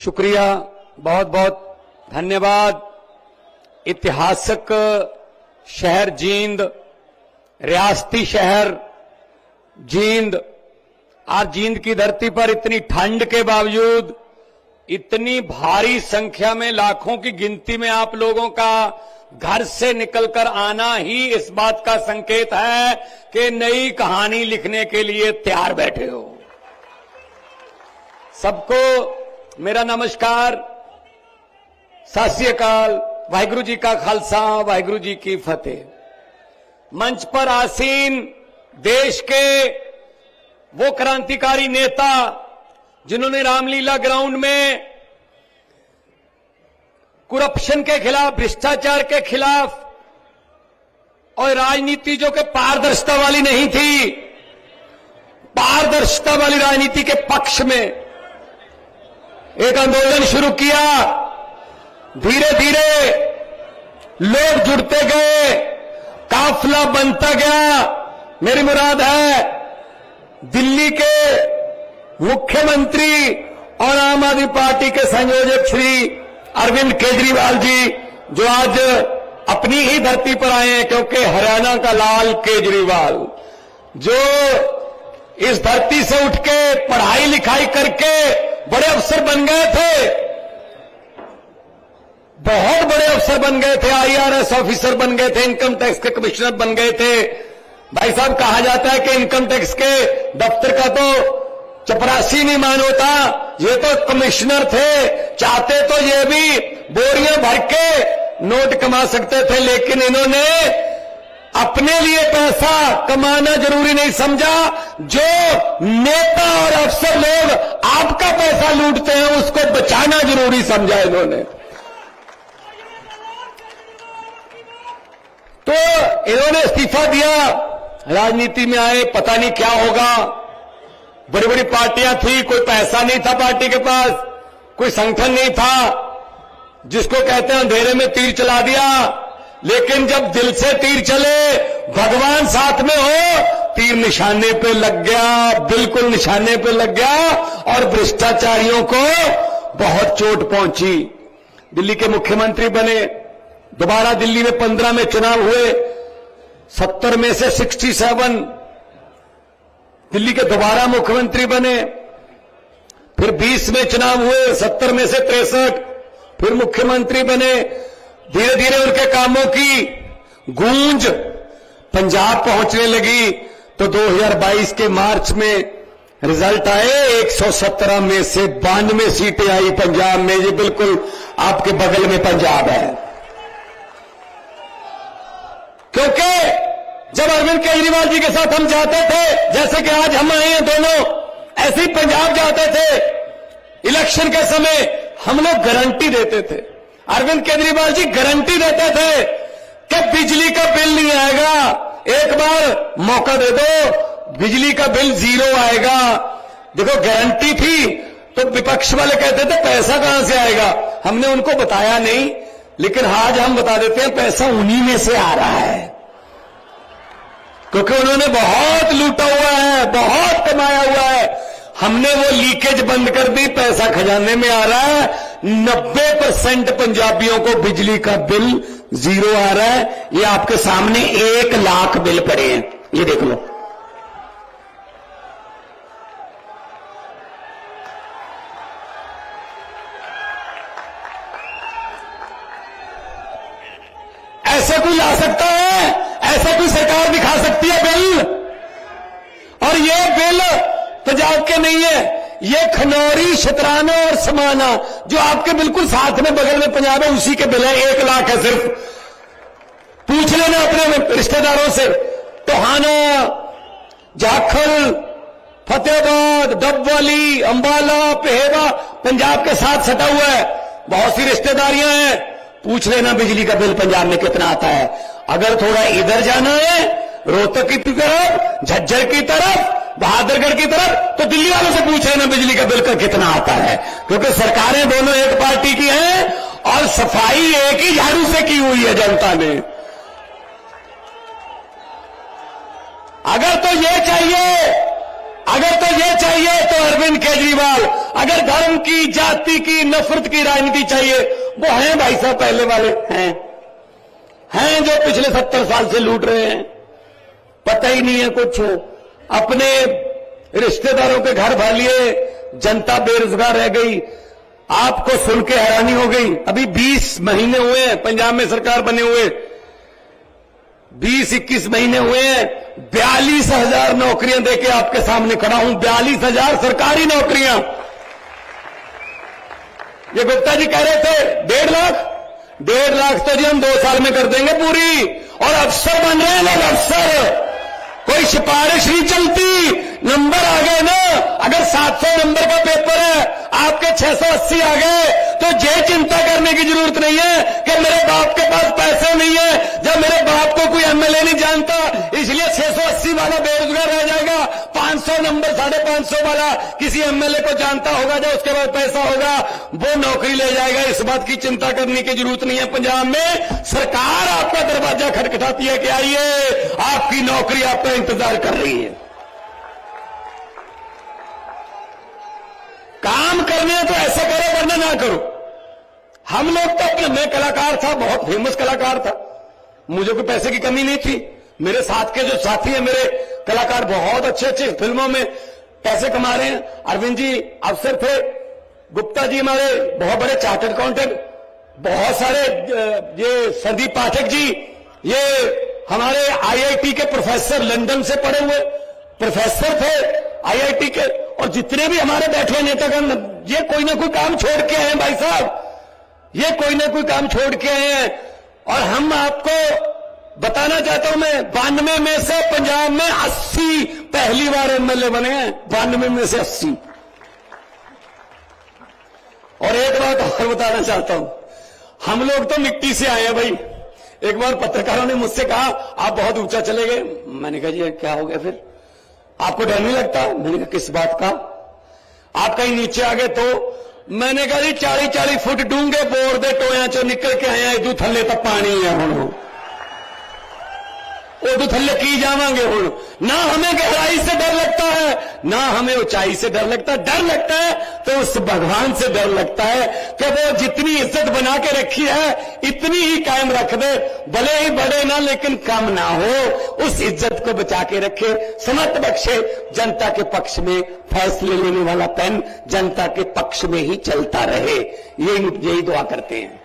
शुक्रिया, बहुत बहुत धन्यवाद। ऐतिहासिक शहर जींद, रियासती शहर जींद, आज जींद की धरती पर इतनी ठंड के बावजूद इतनी भारी संख्या में, लाखों की गिनती में आप लोगों का घर से निकलकर आना ही इस बात का संकेत है कि नई कहानी लिखने के लिए तैयार बैठे हो। सबको मेरा नमस्कार, सत श्री अकाल, वाहिगुरु जी का खालसा, वाहिगुरु जी की फतेह। मंच पर आसीन देश के वो क्रांतिकारी नेता जिन्होंने रामलीला ग्राउंड में करप्शन के खिलाफ, भ्रष्टाचार के खिलाफ और राजनीति जो कि पारदर्शिता वाली नहीं थी, पारदर्शिता वाली राजनीति के पक्ष में एक आंदोलन शुरू किया। धीरे धीरे लोग जुड़ते गए, काफिला बनता गया। मेरी मुराद है दिल्ली के मुख्यमंत्री और आम आदमी पार्टी के संयोजक श्री अरविंद केजरीवाल जी, जो आज अपनी ही धरती पर आए हैं, क्योंकि हरियाणा का लाल केजरीवाल जो इस धरती से उठ के पढ़ाई लिखाई करके बड़े अफसर बन गए थे, बहुत बड़े अफसर बन गए थे, IRS ऑफिसर बन गए थे, इनकम टैक्स के कमिश्नर बन गए थे। भाई साहब, कहा जाता है कि इनकम टैक्स के दफ्तर का तो चपरासी नहीं मान होता, ये तो कमिश्नर थे। चाहते तो ये भी बोरियां भर के नोट कमा सकते थे, लेकिन इन्होंने अपने लिए पैसा कमाना जरूरी नहीं समझा। जो नेता और अफसर लोग आपका पैसा लूटते हैं, उसको बचाना जरूरी समझा इन्होंने। तो इन्होंने इस्तीफा दिया, राजनीति में आए, पता नहीं क्या होगा। बड़ी बड़ी पार्टियां थी, कोई पैसा नहीं था पार्टी के पास, कोई संगठन नहीं था, जिसको कहते हैं अंधेरे में तीर चला दिया। लेकिन जब दिल से तीर चले, भगवान साथ में हो, तीर निशाने पे लग गया, बिल्कुल निशाने पे लग गया और भ्रष्टाचारियों को बहुत चोट पहुंची। दिल्ली के मुख्यमंत्री बने, दोबारा दिल्ली में 15 में चुनाव हुए, 70 में से 67 दिल्ली के दोबारा मुख्यमंत्री बने। फिर 20 में चुनाव हुए, 70 में से 63 फिर मुख्यमंत्री बने। धीरे धीरे उनके कामों की गूंज पंजाब पहुंचने लगी, तो 2022 के मार्च में रिजल्ट आए, 117 में से 92 सीटें आई पंजाब में। ये बिल्कुल आपके बगल में पंजाब है। क्योंकि जब अरविंद केजरीवाल जी के साथ हम जाते थे, जैसे कि आज हम आए हैं दोनों, ऐसे ही पंजाब जाते थे इलेक्शन के समय, हम लोग गारंटी देते थे, अरविंद केजरीवाल जी गारंटी देते थे कि बिजली का बिल नहीं आएगा, एक बार मौका दे दो, बिजली का बिल 0 आएगा। देखो, गारंटी थी। तो विपक्ष वाले कहते थे पैसा कहां से आएगा, हमने उनको बताया नहीं, लेकिन आज हम बता देते हैं पैसा उन्हीं में से आ रहा है, क्योंकि उन्होंने बहुत लूटा हुआ है, बहुत कमाया हुआ है। हमने वो लीकेज बंद कर दी, पैसा खजाने में आ रहा है। 90% पंजाबियों को बिजली का बिल 0 आ रहा है। ये आपके सामने 1 लाख बिल पड़े हैं, ये देख लो। ऐसे कोई ला सकता है? ऐसा कोई सरकार दिखा सकती है बिल? और ये बिल पंजाब के नहीं है, ये खनौरी, शतराना और समाना, जो आपके बिल्कुल साथ में बगल में पंजाब है, उसी के बिल है। 1 लाख है सिर्फ। पूछ लेना अपने रिश्तेदारों से। टोहाना, जाखल, फतेहाबाद, डबवाली, अंबाला, पेहेवा पंजाब के साथ सटा हुआ है, बहुत सी रिश्तेदारियां हैं। पूछ लेना बिजली का बिल पंजाब में कितना आता है। अगर थोड़ा इधर जाना है, रोहतक की तरफ, झज्जर की तरफ, बहादुरगढ़ की तरफ, तो दिल्ली वालों से पूछ लेना बिजली का बिल का कितना आता है, क्योंकि सरकारें दोनों एक पार्टी की हैं और सफाई एक ही झाड़ू से की हुई है जनता ने। अगर तो ये चाहिए, अगर तो ये चाहिए तो अरविंद केजरीवाल, अगर धर्म की, जाति की, नफरत की राजनीति चाहिए, वो हैं भाई साहब, पहले वाले हैं जो पिछले 70 साल से लूट रहे हैं, पता ही नहीं है कुछ। अपने रिश्तेदारों के घर भर लिए, जनता बेरोजगार रह गई। आपको सुन के हैरानी हो गई, अभी 20 महीने हुए हैं पंजाब में सरकार बने हुए, 20-21 महीने हुए हैं, 42,000 नौकरियां देके आपके सामने खड़ा हूं, 42,000 सरकारी नौकरियां। ये गुप्ता जी कह रहे थे 1.5 लाख तो जी हम 2 साल में कर देंगे पूरी, और अफसर बन रहे हैं लोग, अफसर। कोई सिफारिश नहीं चलती, नंबर आ गए ना। अगर 700 नंबर का पेपर है, आपके 680 आ गए, तो ये चिंता करने की जरूरत नहीं है कि मेरे बाप के पास पैसे नहीं है, जब मेरे बाप को कोई एमएलए नहीं जानता, इसलिए 680 वाला बेरोजगार रह जाएगा, 500 नंबर 550 वाला किसी एमएलए को जानता होगा, जब उसके पास पैसा होगा वो नौकरी ले जाएगा। इस बात की चिंता करने की जरूरत नहीं है। पंजाब में सरकार आपका दरवाजा खटखटाती है कि आइए, आपकी नौकरी आपका इंतजार कर रही है। काम करने हैं तो ऐसा करो, वरना ना करो। हम लोग तो अपने, मैं कलाकार था, बहुत फेमस कलाकार था, मुझे कोई पैसे की कमी नहीं थी। मेरे साथ के जो साथी हैं मेरे कलाकार, बहुत अच्छे अच्छे फिल्मों में पैसे कमा रहे हैं। अरविंद जी अफसर थे, गुप्ता जी हमारे बहुत बड़े चार्टर्ड अकाउंटेंट, बहुत सारे, ये संदीप पाठक जी, ये हमारे आईआईटी के प्रोफेसर, लंदन से पढ़े हुए प्रोफेसर थे आईआईटी के, और जितने भी हमारे बैठे नेतागण, ये कोई ना कोई काम छोड़ के आए हैं भाई साहब, ये कोई ना कोई काम छोड़ के आए हैं। और हम आपको बताना चाहता हूं, मैं 92 में से पंजाब में 80 पहली बार एमएलए बने हैं, 92 में से 80। और एक बात और बताना चाहता हूं, हम लोग तो मिट्टी से आए हैं भाई। एक बार पत्रकारों ने मुझसे कहा आप बहुत ऊंचा चले गए। मैंने कहा जी क्या हो गया फिर, आपको डर नहीं लगता? मैंने कहा किस बात का, आप कहीं नीचे आ गए तो? मैंने कहा जी 40-40 फुट डूंगे बोर दे टोया चो निकल के आया, इदू थल्ले तो पानी है हुण, उदू थल्ले की जावांगे हुण। ना हमें गहराई से डर लगता है, ना हमें ऊंचाई से डर लगता है। डर लगता है तो उस भगवान से डर लगता है कि वो जितनी इज्जत बना के रखी है इतनी ही कायम रख दे, भले ही बड़े ना लेकिन कम ना हो, उस इज्जत को बचा के रखे, समत बख्शे, जनता के पक्ष में फैसले लेने वाला पेन जनता के पक्ष में ही चलता रहे, यही दुआ करते हैं।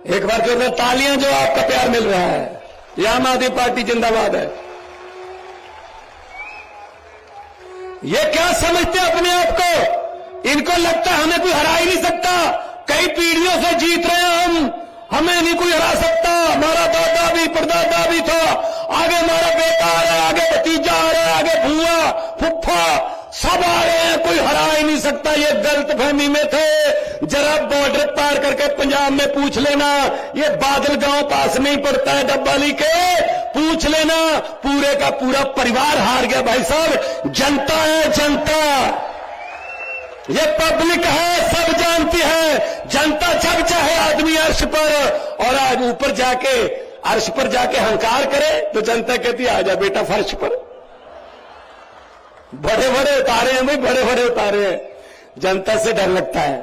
एक बार जो तालियां, जो आपका प्यार मिल रहा है, ये आम आदमी पार्टी जिंदाबाद है। ये क्या समझते हैं अपने आप को? इनको लगता है हमें कोई हरा ही नहीं सकता, कई पीढ़ियों से जीत रहे हैं हम, हमें नहीं कोई हरा सकता। हमारा दादा भी परदादा भी था, आगे हमारा बेटा आ रहा है, आगे भतीजा आ रहा है, आगे भूआ फुफ्फा सब आ रहे हैं, कोई हरा ही नहीं सकता। ये गलतफहमी में थे। जरा बॉर्डर पार करके पंजाब में पूछ लेना, ये बादल गांव पास में ही पड़ता है डब्बाली के, पूछ लेना, पूरे का पूरा परिवार हार गया भाई साहब। जनता है जनता, ये पब्लिक है, सब जानती है। जनता जब चाहे आदमी अर्श पर, और आज ऊपर जाके अर्श पर जाके हंकार करे तो जनता कहती है आजा बेटा फर्श पर। बड़े बड़े उतारे हैं भाई, बड़े बड़े उतारे हैं। जनता से डर लगता है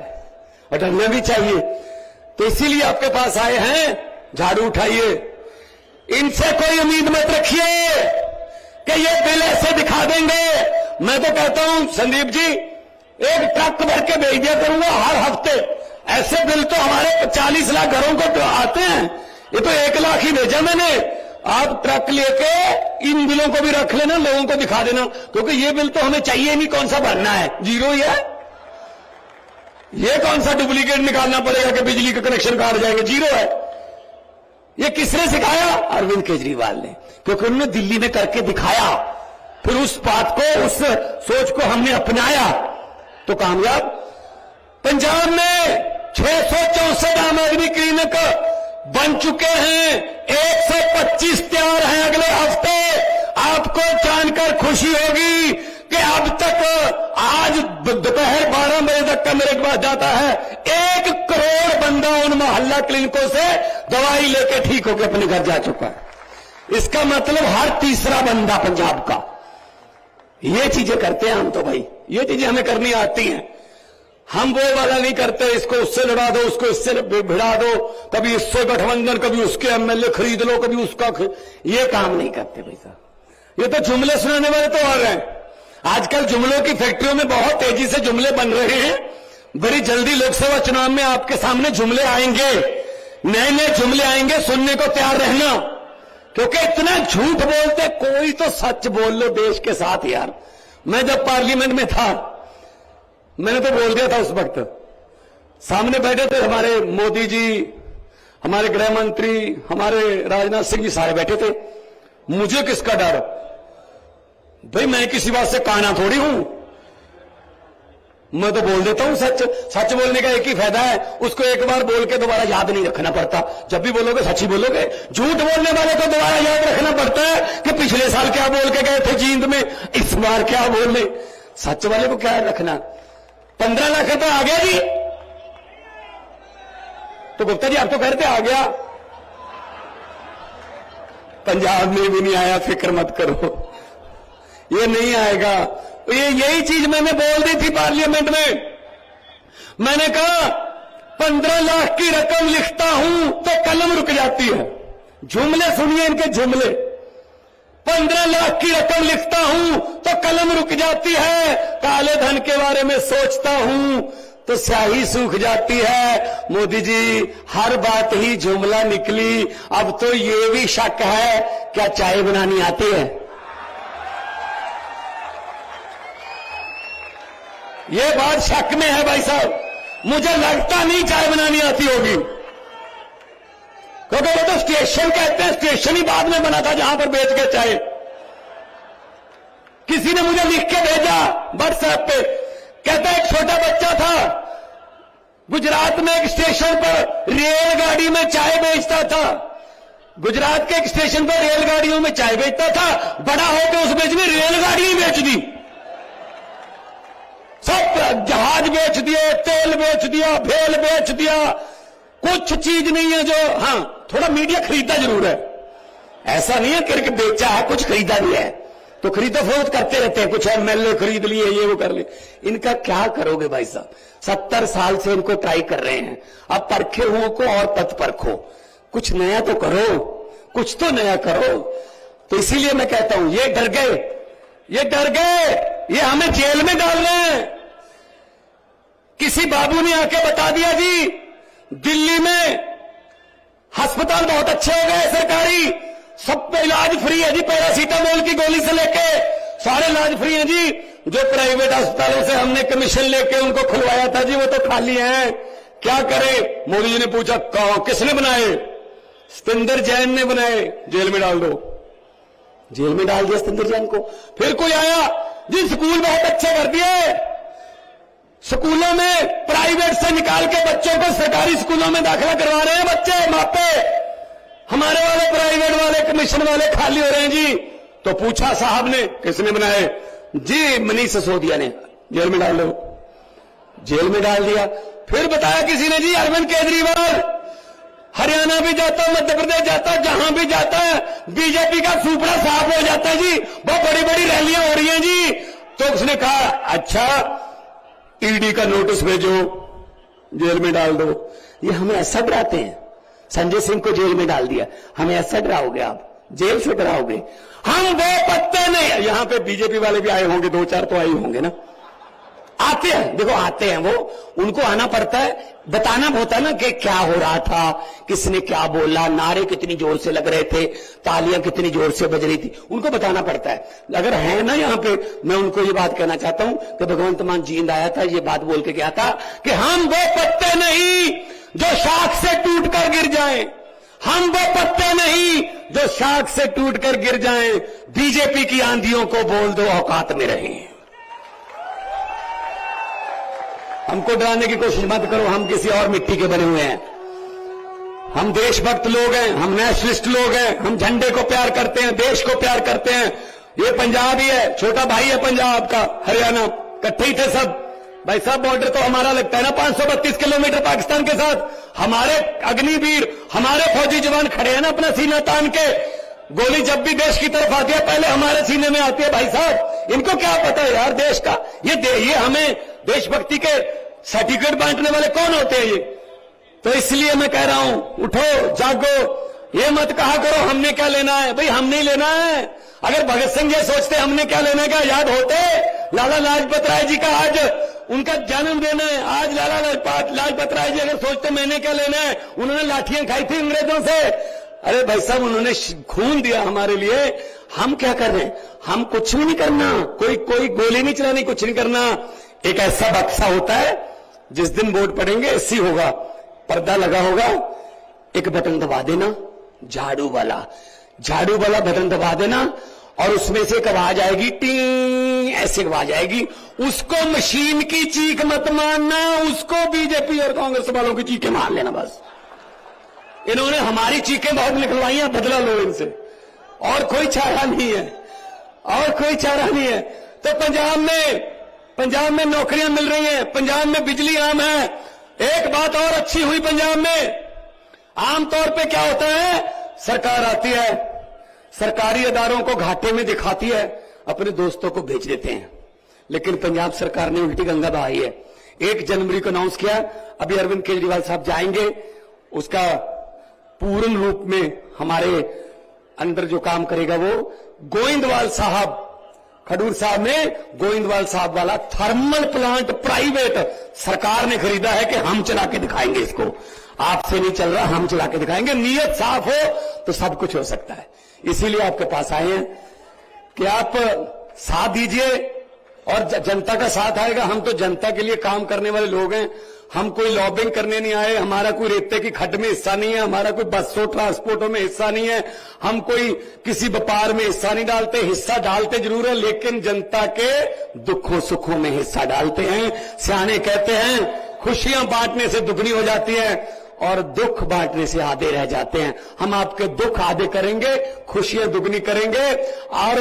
और डरना भी चाहिए, तो इसीलिए आपके पास आए हैं। झाड़ू उठाइए, इनसे कोई उम्मीद मत रखिए कि ये बिल ऐसे दिखा देंगे। मैं तो कहता हूं संदीप जी, एक ट्रक भर के भेज दिया करूंगा हर हफ्ते। ऐसे बिल तो हमारे 40 लाख घरों को तो आते हैं, ये तो 1 लाख ही भेजा मैंने। आप ट्रक लेके इन बिलों को भी रख लेना, लोगों को दिखा देना, क्योंकि ये बिल तो हमें चाहिए नहीं, कौन सा भरना है, जीरो ही है। ये कौन सा डुप्लीकेट निकालना पड़ेगा कि बिजली का कनेक्शन काट जाएंगे, जीरो है। ये किसने सिखाया? अरविंद केजरीवाल ने, क्योंकि उन्होंने दिल्ली में करके दिखाया, फिर उस बात को, उस सोच को हमने अपनाया तो कामयाब। पंजाब में 664 आम आदमी क्लिनिक बन चुके हैं, 125 तैयार हैं अगले हफ्ते। आपको जानकर खुशी होगी कि अब तक आज दोपहर 12 बजे तक का मेरे पास जाता है 1 करोड़ बंदा उन मोहल्ला क्लिनिकों से दवाई लेके ठीक होकर अपने घर जा चुका है। इसका मतलब हर तीसरा बंदा पंजाब का। ये चीजें करते हैं हम तो भाई, ये चीजें हमें करनी आती हैं। हम वो वाला नहीं करते, इसको उससे लड़ा दो, उसको इससे भिड़ा दो, कभी इससे गठबंधन, कभी उसके एमएलए खरीद लो, कभी उसका ये काम नहीं करते भाई साहब। ये तो जुमले सुनाने वाले तो आ गए। आजकल जुमलों की फैक्ट्रियों में बहुत तेजी से जुमले बन रहे हैं। बड़ी जल्दी लोकसभा चुनाव में आपके सामने जुमले आएंगे, नए नए जुमले आएंगे, सुनने को तैयार रहना। क्योंकि इतना झूठ बोलते, कोई तो सच बोल लो देश के साथ यार। मैं जब पार्लियामेंट में था, मैंने तो बोल दिया था उस वक्त, सामने बैठे थे हमारे मोदी जी, हमारे गृह मंत्री, हमारे राजनाथ सिंह जी, सारे बैठे थे। मुझे किसका डर भाई, मैं किसी बात से काना थोड़ी हूं। मैं तो बोल देता हूं सच। सच बोलने का एक ही फायदा है, उसको एक बार बोल के दोबारा याद नहीं रखना पड़ता। जब भी बोलोगे सच ही बोलोगे। झूठ बोलने वाले को दोबारा याद रखना पड़ता है कि पिछले साल क्या बोल के गए थे जींद में, इस बार क्या बोले। सच वाले को क्या रखना। 15 लाख रुपए आ गया जी, तो गुप्ता जी आप तो कह रहे थे आ गया। पंजाब में भी नहीं आया, फिक्र मत करो, ये नहीं आएगा। ये यही चीज मैंने बोल दी थी पार्लियामेंट में। मैंने कहा 15 लाख की रकम लिखता हूं तो कलम रुक जाती है। जुमले सुनिए इनके जुमले। 15 लाख की रकम लिखता हूं तो कलम रुक जाती है, काले धन के बारे में सोचता हूं तो स्याही सूख जाती है। मोदी जी हर बात ही जुमला निकली। अब तो ये भी शक है, क्या चाय बनानी आती है? ये बात शक में है भाई साहब। मुझे लगता नहीं चाय बनानी आती होगी, क्योंकि वो तो स्टेशन कहते हैं, स्टेशन ही बाद में बना था जहां पर बेच के चाय। किसी ने मुझे लिख के भेजा व्हाट्सएप पे, कहता एक छोटा बच्चा था, गुजरात में एक स्टेशन पर रेलगाड़ी में चाय बेचता था। गुजरात के एक स्टेशन पर रेलगाड़ियों में चाय बेचता था, बड़ा होकर उस बीच में रेलगाड़ी ही बेच दी। सब जहाज बेच दिए, तेल बेच दिया, भेल बेच दिया। कुछ चीज नहीं है जो, हां थोड़ा मीडिया खरीदा जरूर है। ऐसा नहीं है कि बेचा है, कुछ खरीदा भी है, तो खरीदो फरोख्त करते रहते हैं। कुछ एमएलए खरीद लिए, ये वो कर लिए। इनका क्या करोगे भाई साहब? 70 साल से इनको ट्राई कर रहे हैं। अब परखे हुओं को और पथ परखो, कुछ नया तो करो, कुछ तो नया करो। तो इसीलिए मैं कहता हूं, ये डर गए, ये डर गए, ये हमें जेल में डाल रहे हैं। किसी बाबू ने आके बता दिया जी दिल्ली में अस्पताल बहुत अच्छे हो गए सरकारी, सब पे इलाज फ्री है जी, पैरासीटामोल की गोली से लेके सारे इलाज फ्री है जी। जो प्राइवेट अस्पतालों से हमने कमीशन लेके उनको खुलवाया था जी, वो तो खाली है। क्या करे? मोदी जी ने पूछा किसने बनाए? सतिंदर जैन ने बनाए, जेल में डाल दो। जेल में डाल दिया सतिंदर जैन को। फिर कोई आया जी स्कूल बहुत अच्छे कर दिए, स्कूलों में प्राइवेट से निकाल के बच्चों को सरकारी स्कूलों में दाखिला करवा रहे हैं बच्चे, मापे। हमारे वाले प्राइवेट वाले कमीशन वाले खाली हो रहे हैं जी। तो पूछा साहब ने किसने बनाए? जी मनीष सिसोदिया ने। जेल में डाल दो। जेल में डाल दिया। फिर बताया किसी ने जी अरविंद केजरीवाल हरियाणा भी जाता, मध्य प्रदेश जाता, जहां भी जाता है बीजेपी का सुपड़ा साफ हो जाता है जी, बहुत बड़ी बड़ी रैलियां हो रही हैं जी। तो उसने कहा अच्छा ईडी का नोटिस भेजो, जेल में डाल दो। ये हमें ऐसा डराते हैं। संजय सिंह को जेल में डाल दिया, हमें ऐसा डराओगे आप? जेल से डराओगे? हम वो पत्ते नहीं। यहां पे बीजेपी वाले भी आए होंगे, 2-4 तो आए होंगे ना। आते हैं, देखो आते हैं वो, उनको आना पड़ता है, बताना होता है ना कि क्या हो रहा था, किसने क्या बोला, नारे कितनी जोर से लग रहे थे, तालियां कितनी जोर से बज रही थी, उनको बताना पड़ता है। अगर है ना यहां पे, मैं उनको ये बात कहना चाहता हूं कि भगवंत मान जींद आया था, ये बात बोल के गया था कि हम वो पत्ते नहीं जो शाख से टूट कर गिर जाएं, हम वो पत्ते नहीं जो शाख से टूट कर गिर जाएं। बीजेपी की आंधियों को बोल दो औकात में रहें। हमको डराने की कोशिश मत करो, हम किसी और मिट्टी के बने हुए हैं। हम देशभक्त लोग हैं, हम नेशनलिस्ट लोग हैं, हम झंडे को प्यार करते हैं, देश को प्यार करते हैं। ये पंजाब ही है, छोटा भाई है पंजाब का, हरियाणा, इकट्ठे ही थे सब। भाई साहब बॉर्डर तो हमारा लगता है ना 532 किलोमीटर पाकिस्तान के साथ। हमारे अग्निवीर, हमारे फौजी जवान खड़े हैं ना अपना सीना तान के। गोली जब भी देश की तरफ आती है पहले हमारे सीने में आती है। भाई साहब इनको क्या पता है यार देश का? ये हमें देशभक्ति के सर्टिफिकेट बांटने वाले कौन होते हैं ये? तो इसलिए मैं कह रहा हूं, उठो जागो, ये मत कहा करो हमने क्या लेना है। भाई हम नहीं लेना है। अगर भगत सिंह ये सोचते हमने क्या लेना है, क्या याद होते लाला लाजपत राय जी का आज उनका जन्मदिन है। आज लाला लाजपत राय जी अगर सोचते मैंने क्या लेना है, उन्होंने लाठियां खाई थी अंग्रेजों से। अरे भाई साहब उन्होंने खून दिया हमारे लिए। हम क्या कर रहे हैं? हम कुछ भी नहीं करना, कोई गोली नहीं चलानी, कुछ नहीं करना। एक ऐसा बक्सा होता है जिस दिन वोट पड़ेंगे ऐसी होगा, पर्दा लगा होगा, एक बटन दबा देना, झाड़ू वाला बटन दबा देना और उसमें से एक आवाज आएगी, टी ऐसे आवाज आएगी। उसको मशीन की चीख मत मानना, उसको बीजेपी और कांग्रेस वालों की चीखें मान लेना बस। इन्होंने हमारी चीखें बहुत निकलवाई हैं, बदला लो इनसे। और कोई चारा नहीं है, और कोई चारा नहीं है। तो पंजाब में नौकरियां मिल रही हैं, पंजाब में बिजली आम है। एक बात और अच्छी हुई पंजाब में, आमतौर पे क्या होता है, सरकार आती है, सरकारी अदारों को घाटे में दिखाती है, अपने दोस्तों को भेज देते हैं। लेकिन पंजाब सरकार ने उल्टी गंगा बहाई है। 1 जनवरी को अनाउंस किया, अभी अरविंद केजरीवाल साहब जाएंगे, उसका पूर्ण रूप में हमारे अंदर जो काम करेगा वो गोविंदवाल साहब, खडूर साहब ने गोविंदवाल साहब वाला थर्मल प्लांट प्राइवेट सरकार ने खरीदा है कि हम चला के दिखाएंगे इसको। आपसे नहीं चल रहा, हम चला के दिखाएंगे। नीयत साफ हो तो सब कुछ हो सकता है। इसीलिए आपके पास आए हैं कि आप साथ दीजिए और जनता का साथ आएगा। हम तो जनता के लिए काम करने वाले लोग हैं। हम कोई लॉबिंग करने नहीं आए, हमारा कोई रेते की खड्ड में हिस्सा नहीं है, हमारा कोई बसों ट्रांसपोर्टों में हिस्सा नहीं है, हम कोई किसी व्यापार में हिस्सा नहीं डालते। हिस्सा डालते जरूर है लेकिन जनता के दुखों सुखों में हिस्सा डालते हैं। सियाने कहते हैं खुशियां बांटने से दुगनी हो जाती है और दुख बांटने से आधे रह जाते हैं। हम आपके दुख आधे करेंगे, खुशियां दुगनी करेंगे। और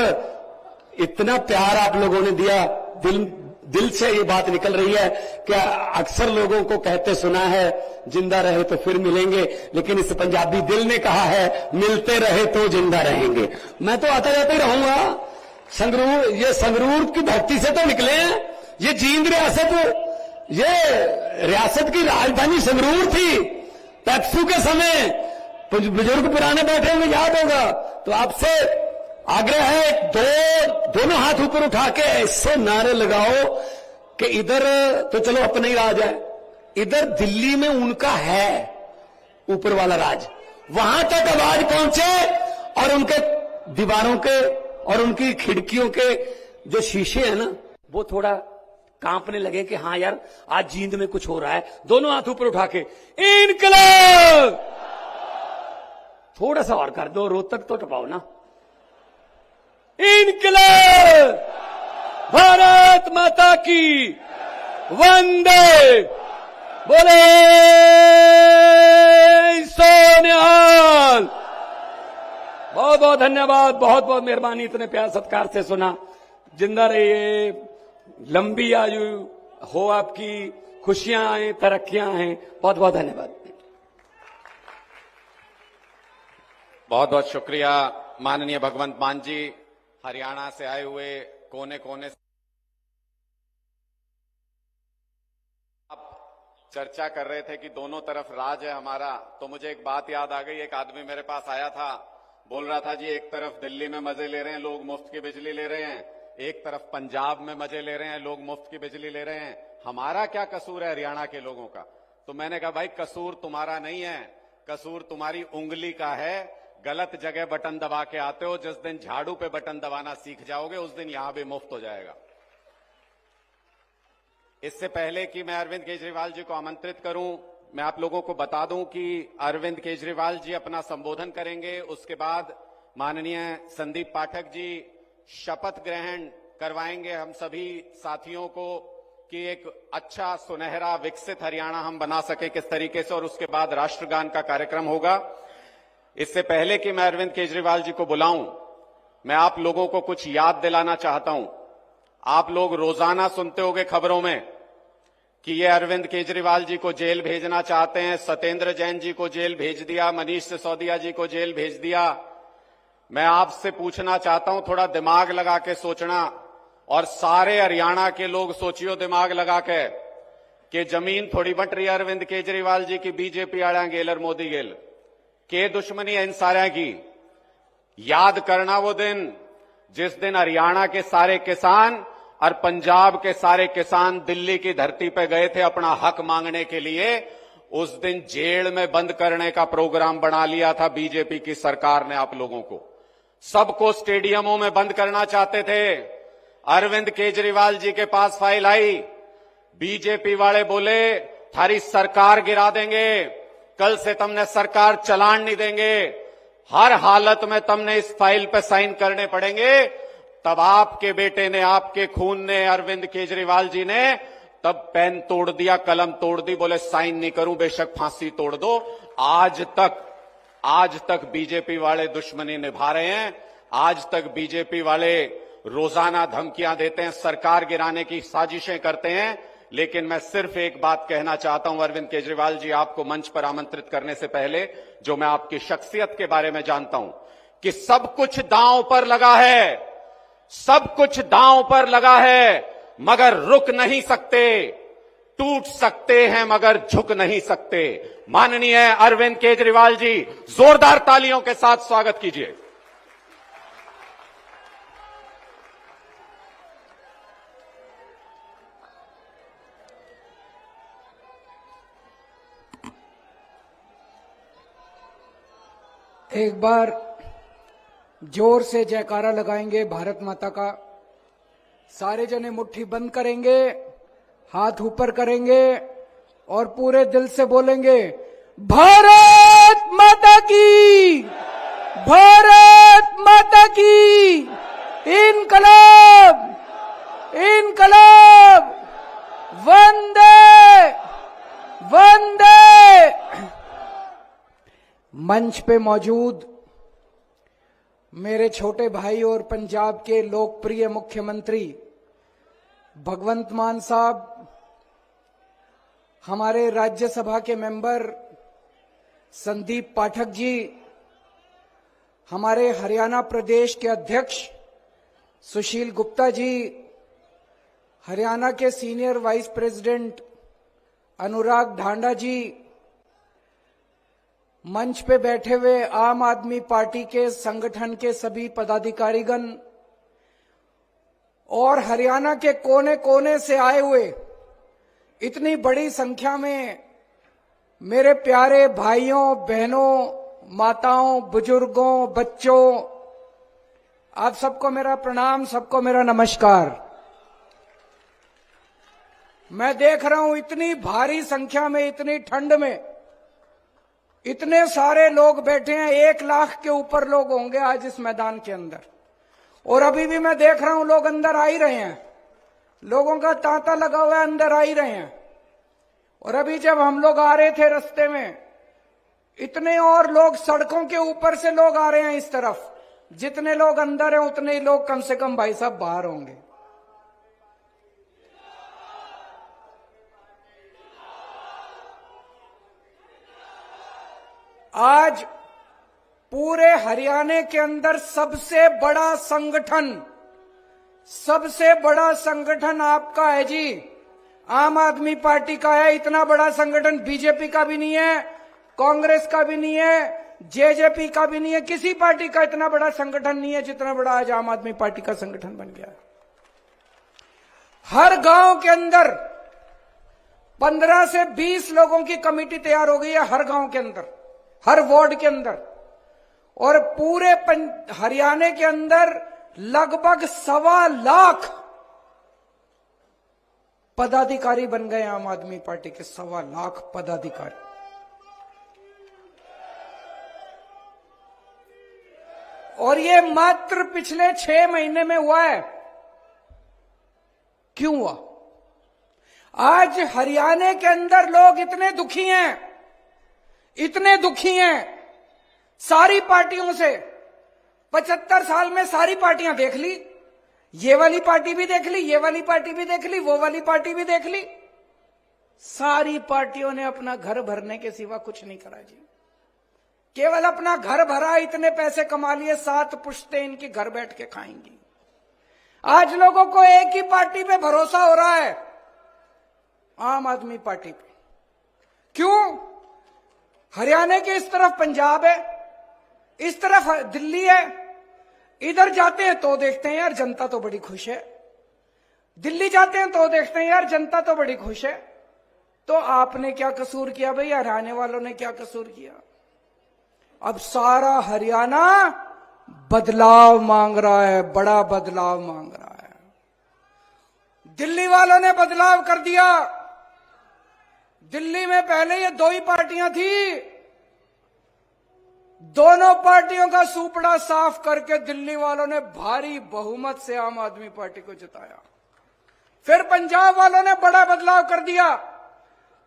इतना प्यार आप लोगों ने दिया, दिल से ये बात निकल रही है कि अक्सर लोगों को कहते सुना है जिंदा रहे तो फिर मिलेंगे, लेकिन इस पंजाबी दिल ने कहा है मिलते रहे तो जिंदा रहेंगे। मैं तो आता जाता ही रहूंगा। संगरूर, ये संगरूर की धरती से तो निकले हैं, ये जींद रियासत, ये रियासत की राजधानी संगरूर थी। पैप्सू के समय बुजुर्ग पुराने बैठे हुए याद होगा। तो आपसे आग्रह है, दोनों हाथ ऊपर उठा के ऐसे नारे लगाओ कि इधर तो चलो अपना ही राज है, इधर दिल्ली में उनका है ऊपर वाला राज, वहां तक आवाज पहुंचे और उनके दीवारों के और उनकी खिड़कियों के जो शीशे हैं ना वो थोड़ा कांपने लगे कि हाँ यार आज जींद में कुछ हो रहा है। दोनों हाथ ऊपर उठा के इनकलाब, थोड़ा सा और कर दो, रोहतक तो टपाओ ना। इनकलाब, भारत माता की वंदे, बोले सोनिहाल। बहुत बहुत धन्यवाद, बहुत बहुत मेहरबानी, इतने प्यार सत्कार से सुना। जिंदा रहिए, लंबी आयु हो आपकी, खुशियां आए, तरक्कियां आए। बहुत बहुत धन्यवाद। बहुत बहुत शुक्रिया माननीय भगवंत मान जी, हरियाणा से आए हुए कोने कोने से आप चर्चा कर रहे थे कि दोनों तरफ राज है हमारा। तो मुझे एक बात याद आ गई। एक आदमी मेरे पास आया था, बोल रहा था जी एक तरफ दिल्ली में मजे ले रहे हैं लोग, मुफ्त की बिजली ले रहे हैं, एक तरफ पंजाब में मजे ले रहे हैं लोग, मुफ्त की बिजली ले रहे हैं, हमारा क्या कसूर है हरियाणा के लोगों का? तो मैंने कहा भाई कसूर तुम्हारा नहीं है, कसूर तुम्हारी उंगली का है। गलत जगह बटन दबा के आते हो। जिस दिन झाड़ू पे बटन दबाना सीख जाओगे उस दिन यहां भी मुफ्त हो जाएगा। इससे पहले कि मैं अरविंद केजरीवाल जी को आमंत्रित करूं, मैं आप लोगों को बता दूं कि अरविंद केजरीवाल जी अपना संबोधन करेंगे। उसके बाद माननीय संदीप पाठक जी शपथ ग्रहण करवाएंगे हम सभी साथियों को कि एक अच्छा सुनहरा विकसित हरियाणा हम बना सके किस तरीके से, और उसके बाद राष्ट्रगान का कार्यक्रम होगा। इससे पहले कि मैं अरविंद केजरीवाल जी को बुलाऊं, मैं आप लोगों को कुछ याद दिलाना चाहता हूं। आप लोग रोजाना सुनते होंगे खबरों में कि ये अरविंद केजरीवाल जी को जेल भेजना चाहते हैं, सत्येंद्र जैन जी को जेल भेज दिया, मनीष सिसोदिया जी को जेल भेज दिया। मैं आपसे पूछना चाहता हूं, थोड़ा दिमाग लगा के सोचना, और सारे हरियाणा के लोग सोचियो दिमाग लगा के कि जमीन थोड़ी बट रही है अरविंद केजरीवाल जी की बीजेपी आड़ा गेल और मोदी गेल के दुश्मनी है इन सारे की। याद करना वो दिन जिस दिन हरियाणा के सारे किसान और पंजाब के सारे किसान दिल्ली की धरती पर गए थे अपना हक मांगने के लिए। उस दिन जेल में बंद करने का प्रोग्राम बना लिया था बीजेपी की सरकार ने आप लोगों को। सबको स्टेडियमों में बंद करना चाहते थे। अरविंद केजरीवाल जी के पास फाइल आई, बीजेपी वाले बोले थारी सरकार गिरा देंगे, कल से तुमने सरकार चलान नहीं देंगे, हर हालत में तुमने इस फाइल पे साइन करने पड़ेंगे। तब आपके बेटे ने, आपके खून ने, अरविंद केजरीवाल जी ने तब पेन तोड़ दिया, कलम तोड़ दी, बोले साइन नहीं करूं, बेशक फांसी तोड़ दो। आज तक बीजेपी वाले दुश्मनी निभा रहे हैं। आज तक बीजेपी वाले रोजाना धमकियां देते हैं, सरकार गिराने की साजिशें करते हैं। लेकिन मैं सिर्फ एक बात कहना चाहता हूं अरविंद केजरीवाल जी, आपको मंच पर आमंत्रित करने से पहले, जो मैं आपकी शख्सियत के बारे में जानता हूं कि सब कुछ दांव पर लगा है, सब कुछ दांव पर लगा है, मगर रुक नहीं सकते, टूट सकते हैं मगर झुक नहीं सकते। माननीय अरविंद केजरीवाल जी, जोरदार तालियों के साथ स्वागत कीजिए। एक बार जोर से जयकारा लगाएंगे भारत माता का। सारे जने मुट्ठी बंद करेंगे, हाथ ऊपर करेंगे और पूरे दिल से बोलेंगे, भारत माता की, भारत माता की, इनकलाब, इनकलाब, वंदे वंदे। मंच पे मौजूद मेरे छोटे भाई और पंजाब के लोकप्रिय मुख्यमंत्री भगवंत मान साहब, हमारे राज्यसभा के मेंबर संदीप पाठक जी, हमारे हरियाणा प्रदेश के अध्यक्ष सुशील गुप्ता जी, हरियाणा के सीनियर वाइस प्रेसिडेंट अनुराग ढांडा जी, मंच पे बैठे हुए आम आदमी पार्टी के संगठन के सभी पदाधिकारीगण और हरियाणा के कोने कोने से आए हुए इतनी बड़ी संख्या में मेरे प्यारे भाइयों, बहनों, माताओं, बुजुर्गों, बच्चों, आप सबको मेरा प्रणाम, सबको मेरा नमस्कार। मैं देख रहा हूं इतनी भारी संख्या में, इतनी ठंड में इतने सारे लोग बैठे हैं। 1 लाख के ऊपर लोग होंगे आज इस मैदान के अंदर, और अभी भी मैं देख रहा हूं लोग अंदर आ ही रहे हैं, लोगों का तांता लगा हुआ है, अंदर आ ही रहे हैं। और अभी जब हम लोग आ रहे थे रास्ते में, इतने और लोग सड़कों के ऊपर से लोग आ रहे हैं इस तरफ। जितने लोग अंदर हैं उतने ही लोग कम से कम भाई साहब बाहर होंगे। आज पूरे हरियाणा के अंदर सबसे बड़ा संगठन आपका है जी, आम आदमी पार्टी का है। इतना बड़ा संगठन बीजेपी का भी नहीं है, कांग्रेस का भी नहीं है, जेजेपी का भी नहीं है, किसी पार्टी का इतना बड़ा संगठन नहीं है जितना बड़ा आज आम आदमी पार्टी का संगठन बन गया। हर गांव के अंदर 15 से 20 लोगों की कमेटी तैयार हो गई है, हर गांव के अंदर, हर वार्ड के अंदर। और पूरे हरियाणा के अंदर लगभग 1.25 लाख पदाधिकारी बन गए आम आदमी पार्टी के, 1.25 लाख पदाधिकारी। और ये मात्र पिछले 6 महीने में हुआ है। क्यों हुआ? आज हरियाणा के अंदर लोग इतने दुखी हैं, इतने दुखी हैं सारी पार्टियों से। 75 साल में सारी पार्टियां देख ली, ये वाली पार्टी भी देख ली, ये वाली पार्टी भी देख ली, वो वाली पार्टी भी देख ली। सारी पार्टियों ने अपना घर भरने के सिवा कुछ नहीं करा जी। केवल अपना घर भरा, इतने पैसे कमा लिए, 7 पुश्तें इनकी घर बैठ के खाएंगी। आज लोगों को एक ही पार्टी पे भरोसा हो रहा है, आम आदमी पार्टी पे। क्यों? हरियाणा के इस तरफ पंजाब है, इस तरफ दिल्ली है, इधर जाते हैं तो देखते हैं यार जनता तो बड़ी खुश है, दिल्ली जाते हैं तो देखते हैं यार जनता तो बड़ी खुश है। तो आपने क्या कसूर किया भाई? हरियाणा वालों ने क्या कसूर किया? अब सारा हरियाणा बदलाव मांग रहा है, बड़ा बदलाव मांग रहा है। दिल्ली वालों ने बदलाव कर दिया। दिल्ली में पहले ये 2 ही पार्टियां थी, दोनों पार्टियों का सूपड़ा साफ करके दिल्ली वालों ने भारी बहुमत से आम आदमी पार्टी को जिताया। फिर पंजाब वालों ने बड़ा बदलाव कर दिया।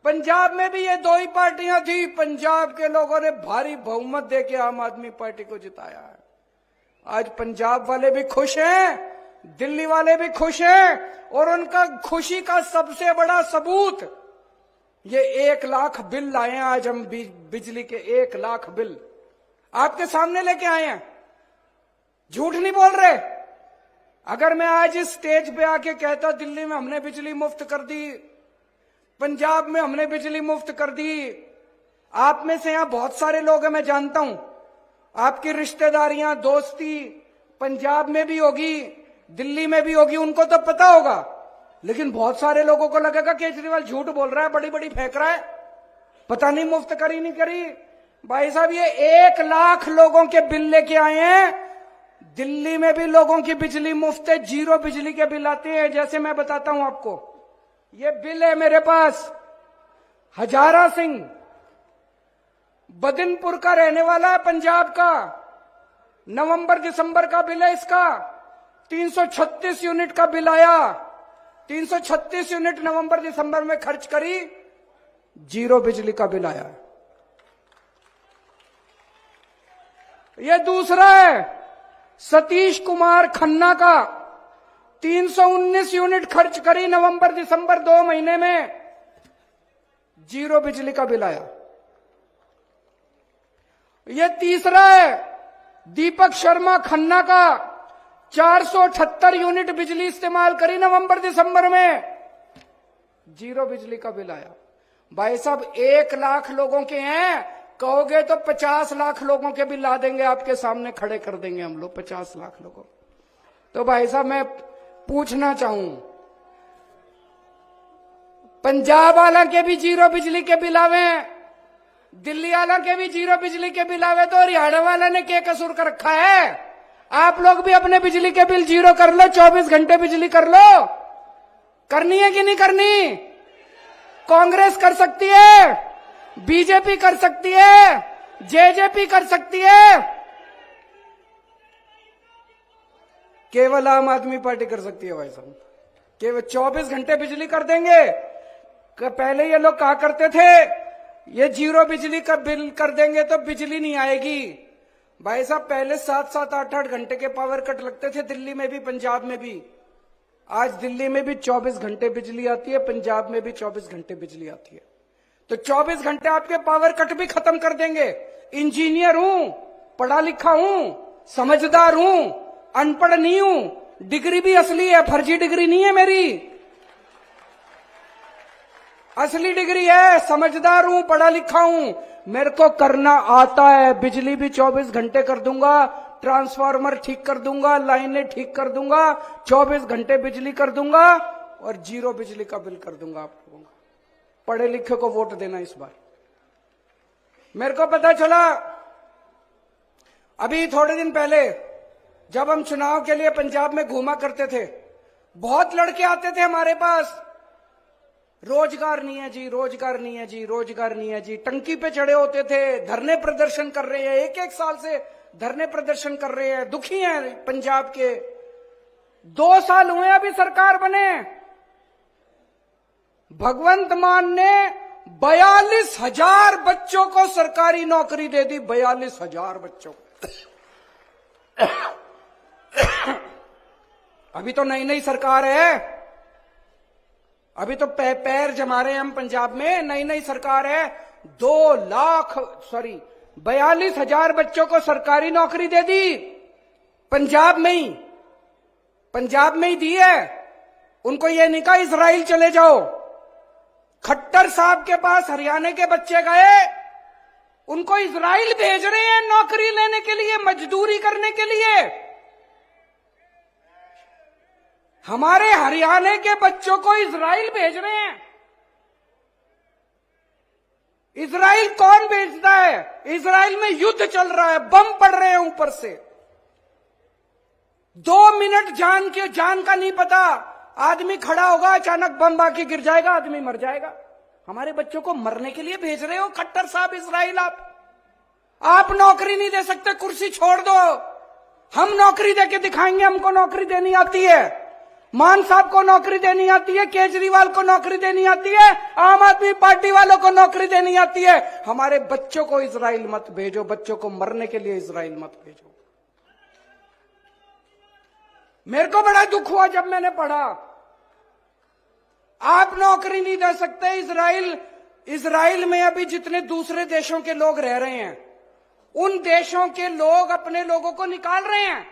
पंजाब में भी ये 2 ही पार्टियां थी, पंजाब के लोगों ने भारी बहुमत देके आम आदमी पार्टी को जिताया है। आज पंजाब वाले भी खुश हैं, दिल्ली वाले भी खुश हैं, और उनका खुशी का सबसे बड़ा सबूत ये 1 लाख बिल लाए हैं। आज हम बिजली के 1 लाख बिल आपके सामने लेके आए हैं, झूठ नहीं बोल रहे। अगर मैं आज इस स्टेज पे आके कहता दिल्ली में हमने बिजली मुफ्त कर दी, पंजाब में हमने बिजली मुफ्त कर दी, आप में से यहां बहुत सारे लोग हैं, मैं जानता हूं, आपकी रिश्तेदारियां दोस्ती पंजाब में भी होगी, दिल्ली में भी होगी, उनको तो पता होगा। लेकिन बहुत सारे लोगों को लगेगा केजरीवाल झूठ बोल रहा है, बड़ी बड़ी फेंक रहा है, पता नहीं मुफ्त करी नहीं करी। भाई साहब ये 1 लाख लोगों के बिल लेके आए हैं। दिल्ली में भी लोगों की बिजली मुफ्त है, 0 बिजली के बिल आते हैं। जैसे मैं बताता हूं आपको, ये बिल है मेरे पास। हजारा सिंह बदिनपुर का रहने वाला है, पंजाब का, नवंबर दिसंबर का बिल है इसका। 336 यूनिट का बिल आया, 336 यूनिट नवंबर दिसंबर में खर्च करी, 0 बिजली का बिल आया। ये दूसरा है सतीश कुमार खन्ना का, 319 यूनिट खर्च करी नवंबर दिसंबर 2 महीने में, 0 बिजली का बिल आया। ये तीसरा है दीपक शर्मा खन्ना का, 478 यूनिट बिजली इस्तेमाल करी नवंबर दिसंबर में, 0 बिजली का बिल आया। भाई साहब 1 लाख लोगों के हैं, कहोगे तो 50 लाख लोगों के बिल ला देंगे, आपके सामने खड़े कर देंगे हम लोग 50 लाख लोगों। तो भाई साहब मैं पूछना चाहूं, पंजाब वाला के भी 0 बिजली के बिल आवे, दिल्ली वाला के भी 0 बिजली के बिल आवे, तो हरियाणा वाला ने क्या कसूर कर रखा है? आप लोग भी अपने बिजली के बिल 0 कर लो, 24 घंटे बिजली कर लो। करनी है कि नहीं करनी? कांग्रेस कर सकती है, बीजेपी कर सकती है, जेजेपी कर सकती है, केवल आम आदमी पार्टी कर सकती है। भाई साहब केवल 24 घंटे बिजली कर देंगे। पहले ये लोग कहा करते थे ये 0 बिजली का बिल कर देंगे तो बिजली नहीं आएगी। भाई साहब पहले 7-7, 8-8 घंटे के पावर कट लगते थे, दिल्ली में भी पंजाब में भी। आज दिल्ली में भी 24 घंटे बिजली आती है, पंजाब में भी 24 घंटे बिजली आती है। तो 24 घंटे आपके पावर कट भी खत्म कर देंगे। इंजीनियर हूं, पढ़ा लिखा हूं, समझदार हूं, अनपढ़ नहीं हूं, डिग्री भी असली है, फर्जी डिग्री नहीं है मेरी, असली डिग्री है, समझदार हूं, पढ़ा लिखा हूं, मेरे को करना आता है। बिजली भी 24 घंटे कर दूंगा, ट्रांसफार्मर ठीक कर दूंगा, लाइनें ठीक कर दूंगा, 24 घंटे बिजली कर दूंगा और 0 बिजली का बिल कर दूंगा आप लोगों का। पढ़े लिखे को वोट देना इस बार। मेरे को पता चला अभी थोड़े दिन पहले जब हम चुनाव के लिए पंजाब में घूमा करते थे, बहुत लड़के आते थे हमारे पास, रोजगार नहीं है जी, रोजगार नहीं है जी, रोजगार नहीं है जी, टंकी पे चढ़े होते थे, धरने प्रदर्शन कर रहे हैं, 1-1 साल से धरने प्रदर्शन कर रहे हैं, दुखी हैं पंजाब के। 2 साल हुए अभी सरकार बने, भगवंत मान ने 42,000 बच्चों को सरकारी नौकरी दे दी, 42,000 बच्चों को। अभी तो नई नई सरकार है, अभी तो पैर जमा रहे हैं हम पंजाब में, नई नई सरकार है। 42,000 बच्चों को सरकारी नौकरी दे दी पंजाब में ही दी है। उनको ये नहीं कहा इजराइल चले जाओ। खट्टर साहब के पास हरियाणा के बच्चे गए, उनको इजराइल भेज रहे हैं नौकरी लेने के लिए, मजदूरी करने के लिए। हमारे हरियाणा के बच्चों को इजराइल भेज रहे हैं। इजराइल कौन भेजता है? इजराइल में युद्ध चल रहा है, बम पड़ रहे हैं ऊपर से। 2 मिनट जान का नहीं पता, आदमी खड़ा होगा, अचानक बम आके गिर जाएगा, आदमी मर जाएगा। हमारे बच्चों को मरने के लिए भेज रहे हो खट्टर साहब इजराइल। आप नौकरी नहीं दे सकते, कुर्सी छोड़ दो, हम नौकरी देके दिखाएंगे। हमको नौकरी देनी आती है, मान साहब को नौकरी देनी आती है, केजरीवाल को नौकरी देनी आती है, आम आदमी पार्टी वालों को नौकरी देनी आती है। हमारे बच्चों को इजराइल मत भेजो, बच्चों को मरने के लिए इजराइल मत भेजो। मेरे को बड़ा दुख हुआ जब मैंने पढ़ा आप नौकरी नहीं दे सकते। इजराइल में अभी जितने दूसरे देशों के लोग रह रहे हैं, उन देशों के लोग अपने लोगों को निकाल रहे हैं।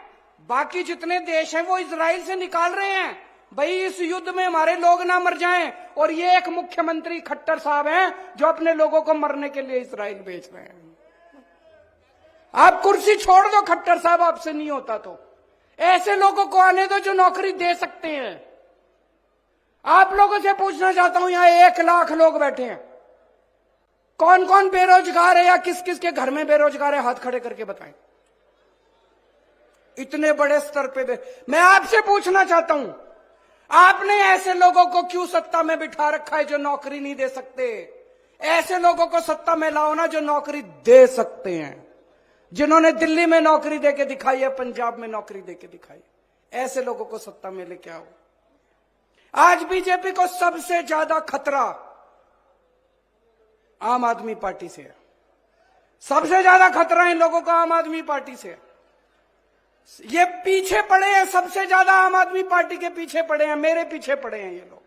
बाकी जितने देश हैं वो इजराइल से निकाल रहे हैं। भाई इस युद्ध में हमारे लोग ना मर जाएं। और ये एक मुख्यमंत्री खट्टर साहब हैं जो अपने लोगों को मरने के लिए इजराइल भेज रहे हैं। आप कुर्सी छोड़ दो खट्टर साहब, आपसे नहीं होता तो ऐसे लोगों को आने दो जो नौकरी दे सकते हैं। आप लोगों से पूछना चाहता हूं, यहां 1 लाख लोग बैठे हैं, कौन कौन बेरोजगार है या किस किस के घर में बेरोजगार है? हाथ खड़े करके बताएं। इतने बड़े स्तर पे मैं आपसे पूछना चाहता हूं, आपने ऐसे लोगों को क्यों सत्ता में बिठा रखा है जो नौकरी नहीं दे सकते? ऐसे लोगों को सत्ता में लाओ ना जो नौकरी दे सकते हैं, जिन्होंने दिल्ली में नौकरी देके दिखाई है, पंजाब में नौकरी देके दिखाई। ऐसे लोगों को सत्ता में लेके आओ। आज बीजेपी को सबसे ज्यादा खतरा आम आदमी पार्टी से है। सबसे ज्यादा खतरा इन लोगों को आम आदमी पार्टी से है। ये पीछे पड़े हैं, सबसे ज्यादा आम आदमी पार्टी के पीछे पड़े हैं, मेरे पीछे पड़े हैं ये लोग।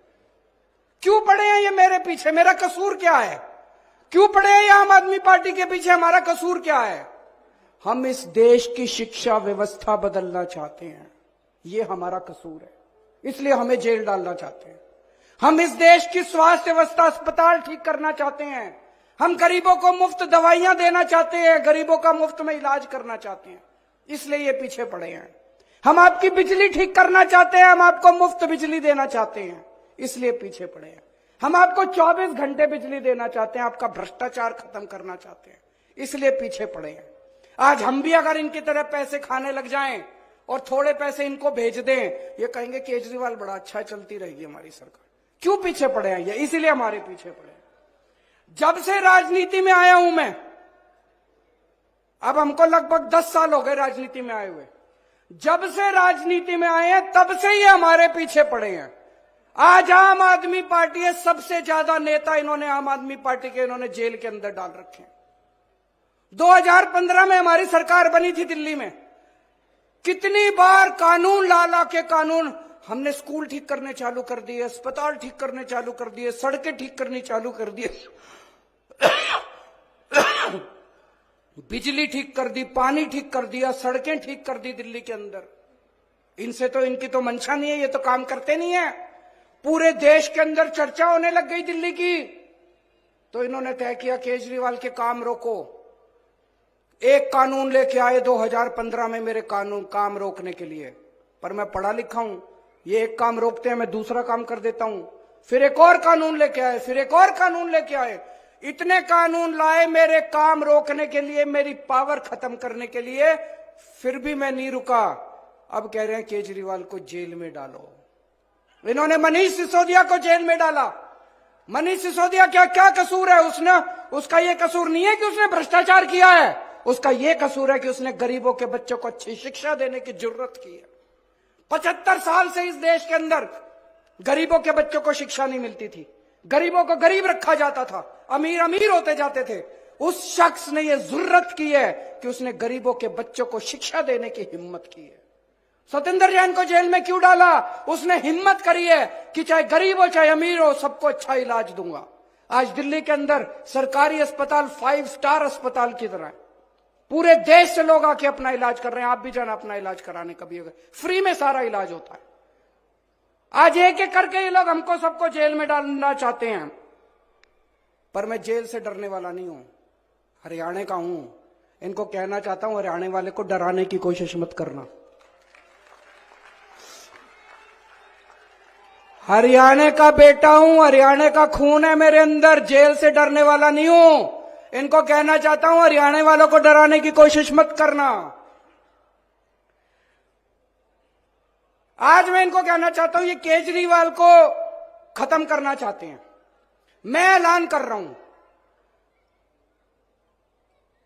क्यों पड़े हैं ये मेरे पीछे? मेरा कसूर क्या है? क्यों पड़े हैं ये आम आदमी पार्टी के पीछे? हमारा कसूर क्या है? हम इस देश की शिक्षा व्यवस्था बदलना चाहते हैं, ये हमारा कसूर है, इसलिए हमें जेल डालना चाहते हैं। हम इस देश की स्वास्थ्य व्यवस्था, अस्पताल ठीक करना चाहते हैं। हम गरीबों को मुफ्त दवाइयां देना चाहते हैं, गरीबों का मुफ्त में इलाज करना चाहते हैं, इसलिए ये पीछे पड़े हैं। हम आपकी बिजली ठीक करना चाहते हैं, हम आपको मुफ्त बिजली देना चाहते हैं, इसलिए पीछे पड़े हैं। हम आपको 24 घंटे बिजली देना चाहते हैं, आपका भ्रष्टाचार खत्म करना चाहते हैं, इसलिए पीछे पड़े हैं। आज हम भी अगर इनकी तरह पैसे खाने लग जाएं और थोड़े पैसे इनको भेज दें, ये कहेंगे केजरीवाल बड़ा अच्छा, चलती रहेगी हमारी सरकार। क्यों पीछे पड़े हैं ये? इसीलिए हमारे पीछे पड़े हैं। जब से राजनीति में आया हूं मैं, अब हमको लगभग 10 साल हो गए राजनीति में आए हुए। जब से राजनीति में आए हैं तब से ये हमारे पीछे पड़े हैं। आज आम आदमी पार्टी है, सबसे ज्यादा नेता इन्होंने आम आदमी पार्टी के इन्होंने जेल के अंदर डाल रखे हैं। 2015 में हमारी सरकार बनी थी दिल्ली में, कितनी बार कानून ला के कानून हमने स्कूल ठीक करने चालू कर दिए, अस्पताल ठीक करने चालू कर दिए, सड़कें ठीक करनी चालू कर दिए, बिजली ठीक कर दी, पानी ठीक कर दिया, सड़कें ठीक कर दी दिल्ली के अंदर। इनसे तो इनकी तो मंशा नहीं है, ये तो काम करते नहीं है। पूरे देश के अंदर चर्चा होने लग गई दिल्ली की, तो इन्होंने तय किया केजरीवाल के काम रोको। एक कानून लेके आए 2015 में मेरे काम रोकने के लिए, पर मैं पढ़ा लिखा हूं, ये एक काम रोकते हैं मैं दूसरा काम कर देता हूं। फिर एक और कानून लेके आए, फिर एक और कानून लेके आए, इतने कानून लाए मेरे काम रोकने के लिए, मेरी पावर खत्म करने के लिए, फिर भी मैं नहीं रुका। अब कह रहे हैं केजरीवाल को जेल में डालो। इन्होंने मनीष सिसोदिया को जेल में डाला। मनीष सिसोदिया क्या कसूर है? उसका यह कसूर नहीं है कि उसने भ्रष्टाचार किया है, उसका यह कसूर है कि उसने गरीबों के बच्चों को अच्छी शिक्षा देने की जरूरत की है। 75 साल से इस देश के अंदर गरीबों के बच्चों को शिक्षा नहीं मिलती थी, गरीबों को गरीब रखा जाता था, अमीर अमीर होते जाते थे। उस शख्स ने यह जुर्रत की है कि उसने गरीबों के बच्चों को शिक्षा देने की हिम्मत की है। सत्येंद्र जैन को जेल में क्यों डाला? उसने हिम्मत करी है कि चाहे गरीब हो चाहे अमीर हो सबको अच्छा इलाज दूंगा। आज दिल्ली के अंदर सरकारी अस्पताल 5 स्टार अस्पताल की तरह है। पूरे देश से लोग आके अपना इलाज कर रहे हैं। आप भी जाना अपना इलाज कराने, कभी अगर फ्री में सारा इलाज होता है। आज एक एक करके ये लोग हमको सबको जेल में डालना चाहते हैं, पर मैं जेल से डरने वाला नहीं हूं, हरियाणा का हूं। इनको कहना चाहता हूं, हरियाणा वाले को डराने की कोशिश मत करना। हरियाणा का बेटा हूं, हरियाणा का खून है मेरे अंदर, जेल से डरने वाला नहीं हूं। इनको कहना चाहता हूं, हरियाणा वालों को डराने की कोशिश मत करना। आज मैं इनको कहना चाहता हूं, ये केजरीवाल को खत्म करना चाहते हैं। मैं ऐलान कर रहा हूं,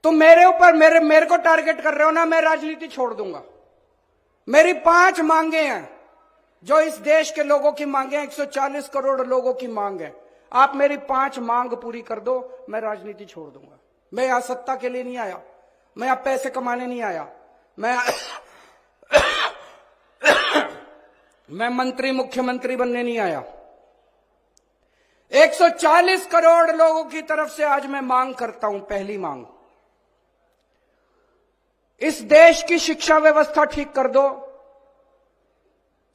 तुम मेरे ऊपर मेरे को टारगेट कर रहे हो ना, मैं राजनीति छोड़ दूंगा। मेरी 5 मांगे हैं जो इस देश के लोगों की मांगे हैं, 140 करोड़ लोगों की मांग है। आप मेरी 5 मांग पूरी कर दो, मैं राजनीति छोड़ दूंगा। मैं यहां सत्ता के लिए नहीं आया, मैं यहां पैसे कमाने नहीं आया, मैं मंत्री मुख्यमंत्री बनने नहीं आया। 140 करोड़ लोगों की तरफ से आज मैं मांग करता हूं। पहली मांग, इस देश की शिक्षा व्यवस्था ठीक कर दो,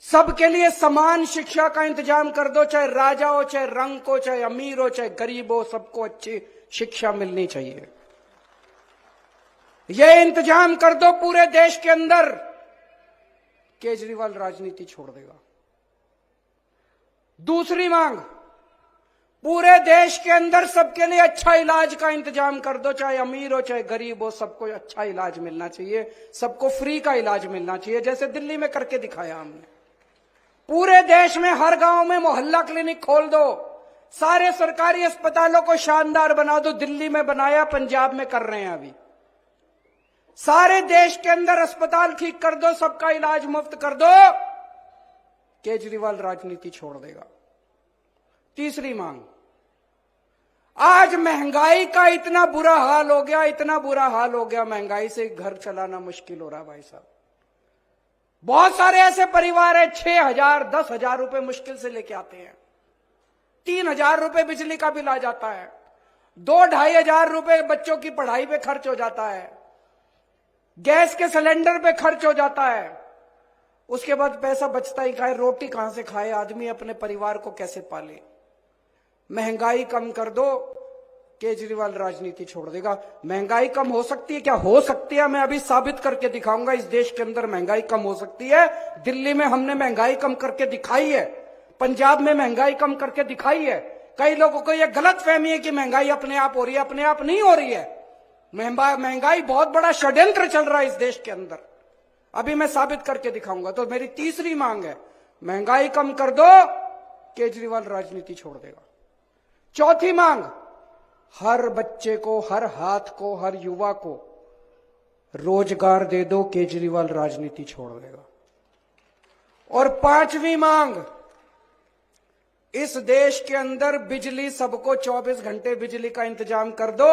सबके लिए समान शिक्षा का इंतजाम कर दो, चाहे राजा हो, चाहे रंग हो, चाहे अमीर हो, चाहे गरीब हो, सबको अच्छी शिक्षा मिलनी चाहिए। यह इंतजाम कर दो पूरे देश के अंदर, केजरीवाल राजनीति छोड़ देगा। दूसरी मांग, पूरे देश के अंदर सबके लिए अच्छा इलाज का इंतजाम कर दो, चाहे अमीर हो चाहे गरीब हो, सबको अच्छा इलाज मिलना चाहिए, सबको फ्री का इलाज मिलना चाहिए, जैसे दिल्ली में करके दिखाया हमने। पूरे देश में हर गांव में मोहल्ला क्लिनिक खोल दो, सारे सरकारी अस्पतालों को शानदार बना दो। दिल्ली में बनाया, पंजाब में कर रहे हैं अभी। सारे देश के अंदर अस्पताल ठीक कर दो, सबका इलाज मुफ्त कर दो, केजरीवाल राजनीति छोड़ देगा। तीसरी मांग, आज महंगाई का इतना बुरा हाल हो गया, इतना बुरा हाल हो गया, महंगाई से घर चलाना मुश्किल हो रहा है भाई साहब। बहुत सारे ऐसे परिवार है 6,000 10,000 रुपए मुश्किल से लेके आते हैं, 3,000 रुपए बिजली का बिल आ जाता है, 2-2.5 हजार रुपए बच्चों की पढ़ाई पे खर्च हो जाता है, गैस के सिलेंडर पे खर्च हो जाता है। उसके बाद पैसा बचता ही खाए, रोटी कहां से खाए आदमी, अपने परिवार को कैसे पाले। महंगाई कम कर दो, केजरीवाल राजनीति छोड़ देगा। महंगाई कम हो सकती है क्या? हो सकती है, मैं अभी साबित करके दिखाऊंगा। इस देश के अंदर महंगाई कम हो सकती है। दिल्ली में हमने महंगाई कम करके दिखाई है, पंजाब में महंगाई कम करके दिखाई है। कई लोगों को यह गलत फहमी है कि महंगाई अपने आप हो रही है, अपने आप नहीं हो रही है। महंगाई बहुत बड़ा षड्यंत्र चल रहा है इस देश के अंदर, अभी मैं साबित करके दिखाऊंगा। तो मेरी तीसरी मांग है, महंगाई कम कर दो, केजरीवाल राजनीति छोड़ देगा। चौथी मांग, हर बच्चे को, हर हाथ को, हर युवा को रोजगार दे दो, केजरीवाल राजनीति छोड़ देगा। और पांचवी मांग, इस देश के अंदर बिजली सबको 24 घंटे बिजली का इंतजाम कर दो,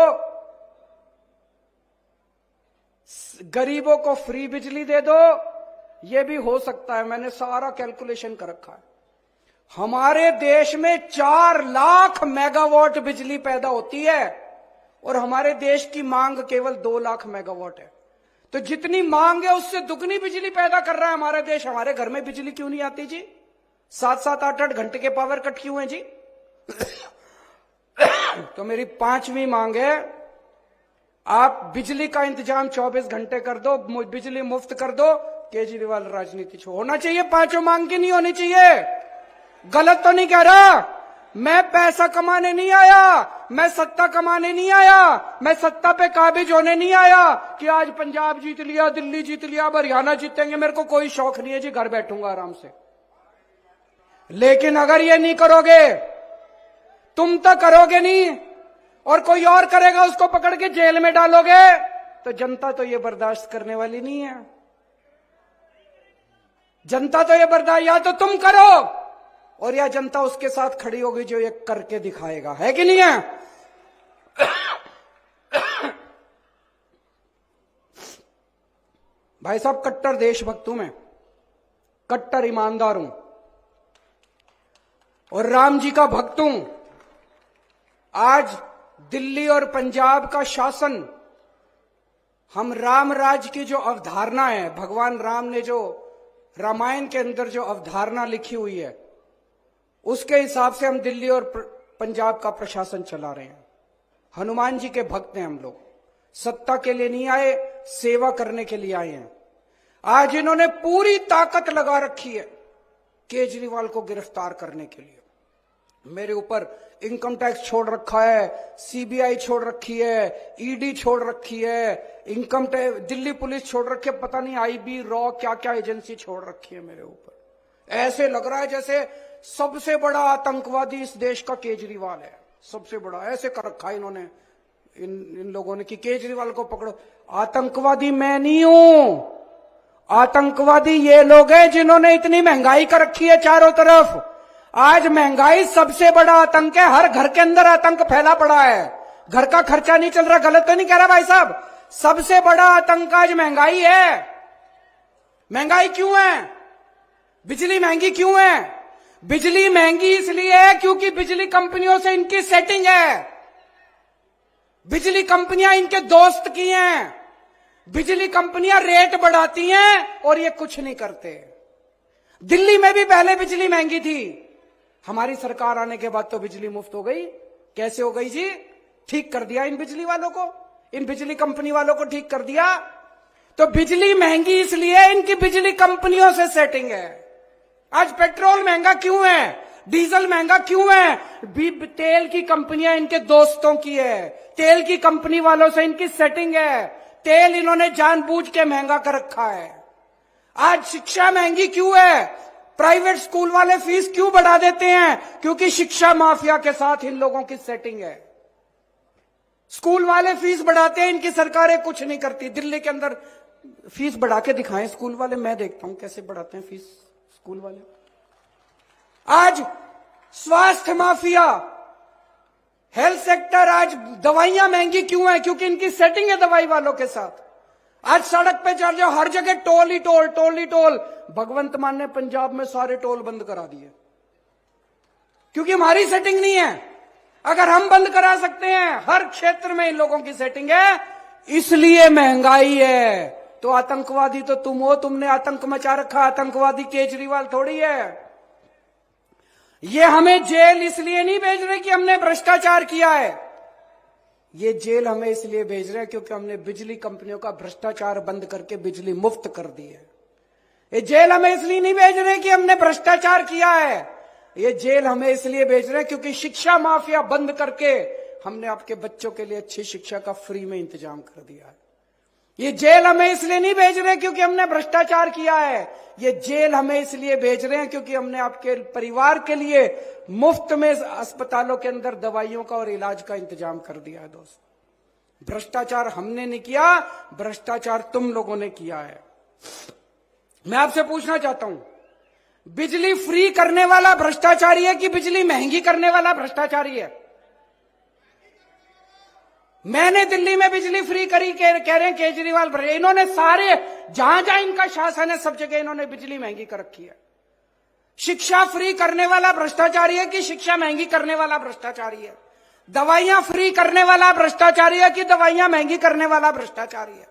गरीबों को फ्री बिजली दे दो। यह भी हो सकता है, मैंने सारा कैलकुलेशन कर रखा है। हमारे देश में 4 लाख मेगावाट बिजली पैदा होती है और हमारे देश की मांग केवल 2 लाख मेगावाट है। तो जितनी मांग है उससे दुगनी बिजली पैदा कर रहा है हमारा देश। हमारे घर में बिजली क्यों नहीं आती जी? 7-7 8-8 घंटे के पावर कट क्यों है जी? तो मेरी पांचवी मांग है, आप बिजली का इंतजाम 24 घंटे कर दो, बिजली मुफ्त कर दो, केजरीवाल राजनीति छोड़। होना चाहिए पांचों मांग की, नहीं होनी चाहिए। गलत तो नहीं कह रहा, मैं पैसा कमाने नहीं आया, मैं सत्ता कमाने नहीं आया, मैं सत्ता पे काबिज होने नहीं आया कि आज पंजाब जीत लिया, दिल्ली जीत लिया, अब हरियाणा जीतेंगे। मेरे को कोई शौक नहीं है जी, घर बैठूंगा आराम से। लेकिन अगर ये नहीं करोगे, तुम तो करोगे नहीं और कोई और करेगा, उसको पकड़ के जेल में डालोगे, तो जनता तो ये बर्दाश्त करने वाली नहीं है। जनता तो ये बर्दाश्त, या तो तुम करो और या जनता उसके साथ खड़ी होगी जो ये करके दिखाएगा, है कि नहीं है? भाई साहब, कट्टर देशभक्त हूं मैं, कट्टर ईमानदार हूं और राम जी का भक्त हूं। आज दिल्ली और पंजाब का शासन, हम राम राज की जो अवधारणा है, भगवान राम ने जो रामायण के अंदर जो अवधारणा लिखी हुई है, उसके हिसाब से हम दिल्ली और पंजाब का प्रशासन चला रहे हैं। हनुमान जी के भक्त हैं हम लोग, सत्ता के लिए नहीं आए, सेवा करने के लिए आए हैं। आज इन्होंने पूरी ताकत लगा रखी है केजरीवाल को गिरफ्तार करने के लिए। मेरे ऊपर इनकम टैक्स छोड़ रखा है, सीबीआई छोड़ रखी है, ईडी छोड़ रखी है, इनकम टैक्स दिल्ली पुलिस छोड़ रखी है, पता नहीं आईबी रॉ क्या क्या एजेंसी छोड़ रखी है मेरे ऊपर। ऐसे लग रहा है जैसे सबसे बड़ा आतंकवादी इस देश का केजरीवाल है, सबसे बड़ा। ऐसे कर रखा है इन्होंने, इन लोगों ने कि केजरीवाल को पकड़ो। आतंकवादी मैं नहीं हूं, आतंकवादी ये लोग हैं जिन्होंने इतनी महंगाई कर रखी है चारों तरफ। आज महंगाई सबसे बड़ा आतंक है, हर घर के अंदर आतंक फैला पड़ा है, घर का खर्चा नहीं चल रहा। गलत तो नहीं कह रहा भाई साहब? सबसे बड़ा आतंक आज महंगाई है। महंगाई क्यों है? बिजली महंगी क्यों है? बिजली महंगी इसलिए है क्योंकि बिजली कंपनियों से इनकी सेटिंग है, बिजली कंपनियां इनके दोस्त की हैं, बिजली कंपनियां रेट बढ़ाती हैं और ये कुछ नहीं करते। दिल्ली में भी पहले बिजली महंगी थी, हमारी सरकार आने के बाद तो बिजली मुफ्त हो गई। कैसे हो गई जी? ठीक कर दिया इन बिजली वालों को, इन बिजली कंपनी वालों को ठीक कर दिया। तो बिजली महंगी इसलिए इनकी बिजली कंपनियों से सेटिंग है। आज पेट्रोल महंगा क्यों है, डीजल महंगा क्यों है? तेल की कंपनियां इनके दोस्तों की है, तेल की कंपनी वालों से इनकी सेटिंग है, तेल इन्होंने जानबूझ के महंगा कर रखा है। आज शिक्षा महंगी क्यों है? प्राइवेट स्कूल वाले फीस क्यों बढ़ा देते हैं? क्योंकि शिक्षा माफिया के साथ इन लोगों की सेटिंग है। स्कूल वाले फीस बढ़ाते हैं, इनकी सरकारें कुछ नहीं करती। दिल्ली के अंदर फीस बढ़ा के दिखाएं स्कूल वाले, मैं देखता हूं कैसे बढ़ाते हैं फीस स्कूल वाले। आज स्वास्थ्य माफिया, हेल्थ सेक्टर, आज दवाइयां महंगी क्यों है? क्योंकि इनकी सेटिंग है दवाई वालों के साथ। आज सड़क पे चल जाओ, हर जगह टोल ही टोल, टोल ही टोल। भगवंत मान ने पंजाब में सारे टोल बंद करा दिए क्योंकि हमारी सेटिंग नहीं है। अगर हम बंद करा सकते हैं, हर क्षेत्र में इन लोगों की सेटिंग है, इसलिए महंगाई है। तो आतंकवादी तो तुम हो, तुमने आतंक मचा रखा, आतंकवादी केजरीवाल थोड़ी है। ये हमें जेल इसलिए नहीं भेज रहे कि हमने भ्रष्टाचार किया है, ये जेल हमें इसलिए भेज रहे हैं क्योंकि हमने बिजली कंपनियों का भ्रष्टाचार बंद करके बिजली मुफ्त कर दी है। ये जेल हमें इसलिए नहीं भेज रहे कि हमने भ्रष्टाचार किया है, ये जेल हमें इसलिए भेज रहे हैं क्योंकि शिक्षा माफिया बंद करके हमने आपके बच्चों के लिए अच्छी शिक्षा का फ्री में इंतजाम कर दिया है। ये जेल हमें इसलिए नहीं भेज रहे क्योंकि हमने भ्रष्टाचार किया है, ये जेल हमें इसलिए भेज रहे हैं क्योंकि हमने आपके परिवार के लिए मुफ्त में अस्पतालों के अंदर दवाइयों का और इलाज का इंतजाम कर दिया है। दोस्त, भ्रष्टाचार हमने नहीं किया, भ्रष्टाचार तुम लोगों ने किया है। मैं आपसे पूछना चाहता हूं, बिजली फ्री करने वाला भ्रष्टाचारी है कि बिजली महंगी करने वाला भ्रष्टाचारी है? मैंने दिल्ली में बिजली फ्री करी, कह रहे हैं केजरीवाल। इन्होंने सारे जहां जहां इनका शासन है सब जगह इन्होंने बिजली महंगी कर रखी है। शिक्षा फ्री करने वाला भ्रष्टाचारी है कि शिक्षा महंगी करने वाला भ्रष्टाचारी है? दवाइयां फ्री करने वाला भ्रष्टाचारी है कि दवाइयां महंगी करने वाला भ्रष्टाचारी है?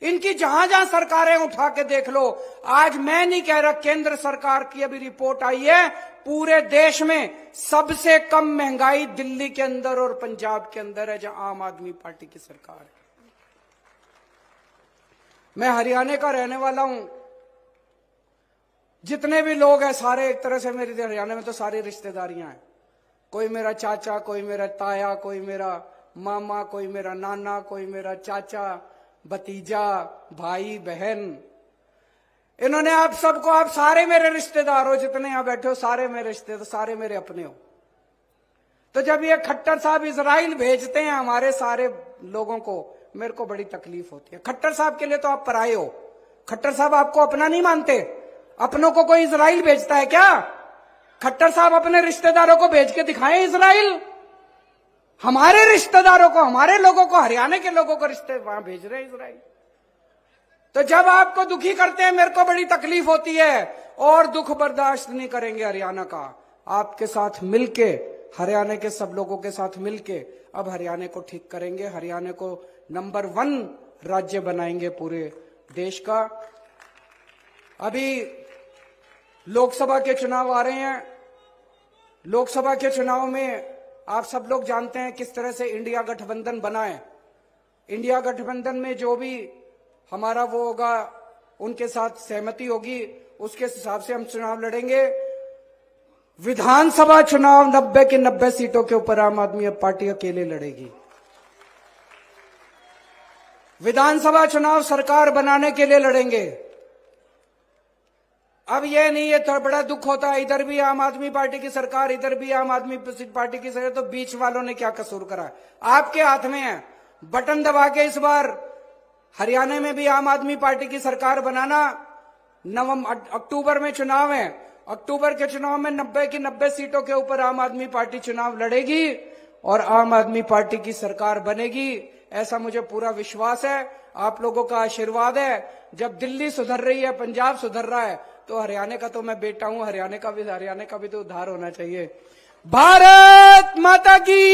इनकी जहां जहां सरकारें उठा के देख लो। आज मैं नहीं कह रहा, केंद्र सरकार की अभी रिपोर्ट आई है, पूरे देश में सबसे कम महंगाई दिल्ली के अंदर और पंजाब के अंदर है, जहां आम आदमी पार्टी की सरकार है। मैं हरियाणा का रहने वाला हूं, जितने भी लोग हैं सारे एक तरह से मेरी हरियाणा में तो सारी रिश्तेदारियां हैं। कोई मेरा चाचा, कोई मेरा ताया, कोई मेरा मामा, कोई मेरा नाना, कोई मेरा चाचा, भतीजा, भाई बहन। इन्होंने आप सबको, आप सारे मेरे रिश्तेदार हो, जितने यहां बैठे हो सारे मेरे रिश्तेदार, सारे मेरे अपने हो। तो जब ये खट्टर साहब इजराइल भेजते हैं हमारे सारे लोगों को, मेरे को बड़ी तकलीफ होती है। खट्टर साहब के लिए तो आप पराये हो, खट्टर साहब आपको अपना नहीं मानते। अपनों को कोई इजराइल भेजता है क्या? खट्टर साहब अपने रिश्तेदारों को भेज के दिखाएं इजराइल। हमारे रिश्तेदारों को, हमारे लोगों को, हरियाणा के लोगों को रिश्ते वहां भेज रहे हैं इजराइल। तो जब आपको दुखी करते हैं मेरे को बड़ी तकलीफ होती है और दुख बर्दाश्त नहीं करेंगे हरियाणा का। आपके साथ मिलके, हरियाणा के सब लोगों के साथ मिलके अब हरियाणा को ठीक करेंगे, हरियाणा को नंबर 1 राज्य बनाएंगे पूरे देश का। अभी लोकसभा के चुनाव आ रहे हैं। लोकसभा के चुनाव में आप सब लोग जानते हैं किस तरह से इंडिया गठबंधन बना है। इंडिया गठबंधन में जो भी हमारा वो होगा, उनके साथ सहमति होगी, उसके हिसाब से हम चुनाव लड़ेंगे। विधानसभा चुनाव 90 के 90 सीटों के ऊपर आम आदमी पार्टी अकेले लड़ेगी। विधानसभा चुनाव सरकार बनाने के लिए लड़ेंगे। अब ये नहीं, ये थोड़ा बड़ा दुख होता है, इधर भी आम आदमी पार्टी की सरकार, इधर भी आम आदमी पार्टी की सरकार, तो बीच वालों ने क्या कसूर करा? आपके हाथ में है, बटन दबा के इस बार हरियाणा में भी आम आदमी पार्टी की सरकार बनाना। अक्टूबर में चुनाव है, अक्टूबर के चुनाव में 90 की 90 सीटों के ऊपर आम आदमी पार्टी चुनाव लड़ेगी और आम आदमी पार्टी की सरकार बनेगी, ऐसा मुझे पूरा विश्वास है। आप लोगों का आशीर्वाद है। जब दिल्ली सुधर रही है, पंजाब सुधर रहा है, तो हरियाणा का तो मैं बेटा हूं, हरियाणा का भी तो उद्धार होना चाहिए। भारत माता की